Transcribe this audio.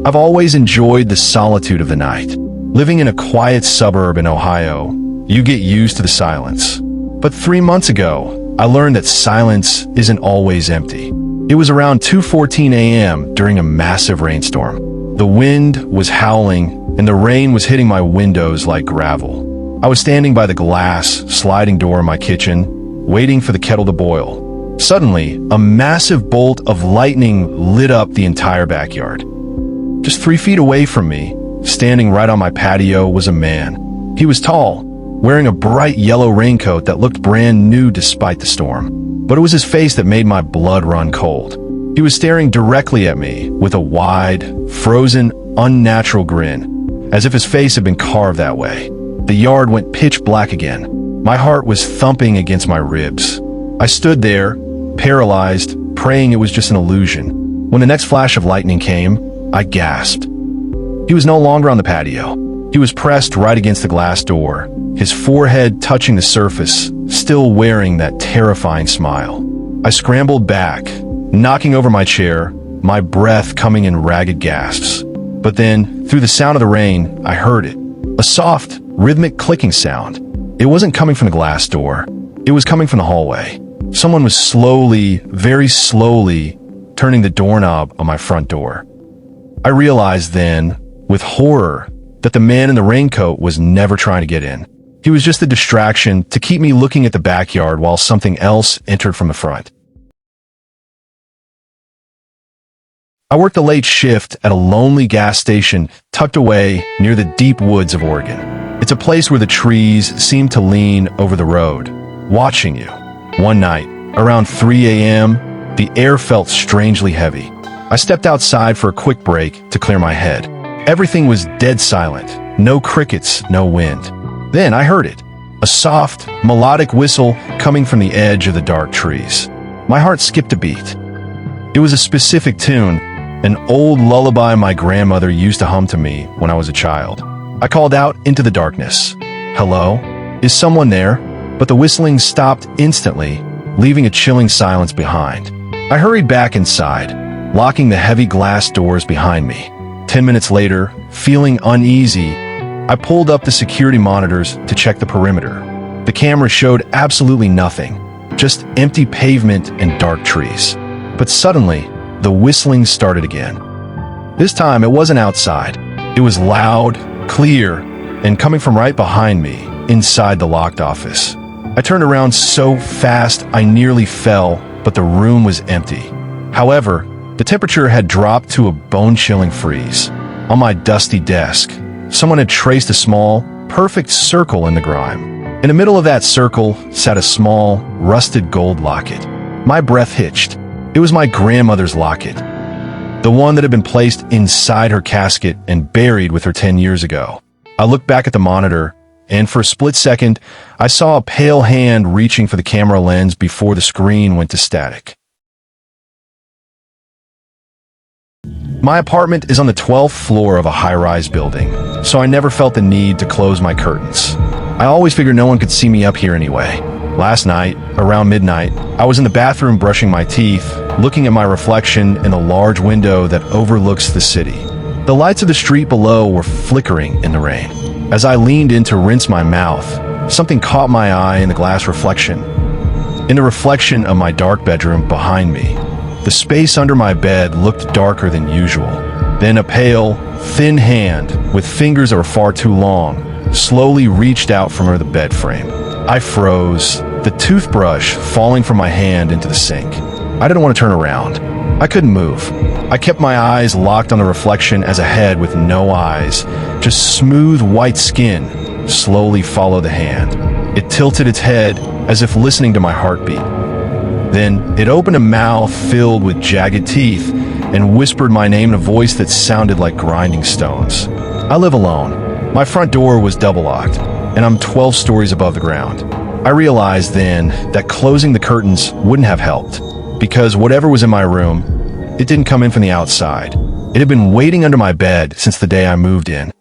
I've always enjoyed the solitude of the night. Living in a quiet suburb in Ohio, you get used to the silence. But 3 months ago, I learned that silence isn't always empty. It was around 2:14 a.m. during a massive rainstorm. The wind was howling, and the rain was hitting my windows like gravel. I was standing by the glass sliding door in my kitchen, waiting for the kettle to boil. Suddenly, a massive bolt of lightning lit up the entire backyard. Just 3 feet away from me, standing right on my patio, was a man. He was tall, wearing a bright yellow raincoat that looked brand new despite the storm. But it was his face that made my blood run cold. He was staring directly at me with a wide, frozen, unnatural grin, as if his face had been carved that way. The yard went pitch black again. My heart was thumping against my ribs. I stood there, paralyzed, praying it was just an illusion. When the next flash of lightning came, I gasped. He was no longer on the patio. He was pressed right against the glass door, his forehead touching the surface, still wearing that terrifying smile. I scrambled back, knocking over my chair, my breath coming in ragged gasps. But then, through the sound of the rain, I heard it. A soft, rhythmic clicking sound. It wasn't coming from the glass door. It was coming from the hallway. Someone was slowly, very slowly, turning the doorknob on my front door. I realized then, with horror, that the man in the raincoat was never trying to get in. He was just a distraction to keep me looking at the backyard while something else entered from the front. I worked a late shift at a lonely gas station tucked away near the deep woods of Oregon. It's a place where the trees seem to lean over the road, watching you. One night, around 3 a.m., the air felt strangely heavy. I stepped outside for a quick break to clear my head. Everything was dead silent. No crickets, no wind. Then I heard it. A soft, melodic whistle coming from the edge of the dark trees. My heart skipped a beat. It was a specific tune, an old lullaby my grandmother used to hum to me when I was a child. I called out into the darkness. "Hello? Is someone there?" But the whistling stopped instantly, leaving a chilling silence behind. I hurried back inside, locking the heavy glass doors behind me. 10 minutes later, feeling uneasy, I pulled up the security monitors to check the perimeter. The camera showed absolutely nothing, just empty pavement and dark trees. But suddenly, the whistling started again. This time, it wasn't outside. It was loud, clear, and coming from right behind me, inside the locked office. I turned around so fast I nearly fell, but the room was empty. However, the temperature had dropped to a bone-chilling freeze. On my dusty desk, someone had traced a small, perfect circle in the grime. In the middle of that circle sat a small, rusted gold locket. My breath hitched. It was my grandmother's locket, the one that had been placed inside her casket and buried with her 10 years ago. I looked back at the monitor, and for a split second, I saw a pale hand reaching for the camera lens before the screen went to static. My apartment is on the 12th floor of a high-rise building, so I never felt the need to close my curtains. I always figured no one could see me up here anyway. Last night, around midnight, I was in the bathroom brushing my teeth, looking at my reflection in a large window that overlooks the city. The lights of the street below were flickering in the rain. As I leaned in to rinse my mouth, something caught my eye in the glass reflection. In the reflection of my dark bedroom behind me, the space under my bed looked darker than usual. Then a pale, thin hand, with fingers that were far too long, slowly reached out from under the bed frame. I froze, the toothbrush falling from my hand into the sink. I didn't want to turn around. I couldn't move. I kept my eyes locked on the reflection as a head with no eyes, just smooth white skin, slowly followed the hand. It tilted its head as if listening to my heartbeat. Then it opened a mouth filled with jagged teeth and whispered my name in a voice that sounded like grinding stones. I live alone. My front door was double-locked, and I'm 12 stories above the ground. I realized then that closing the curtains wouldn't have helped, because whatever was in my room, it didn't come in from the outside. It had been waiting under my bed since the day I moved in.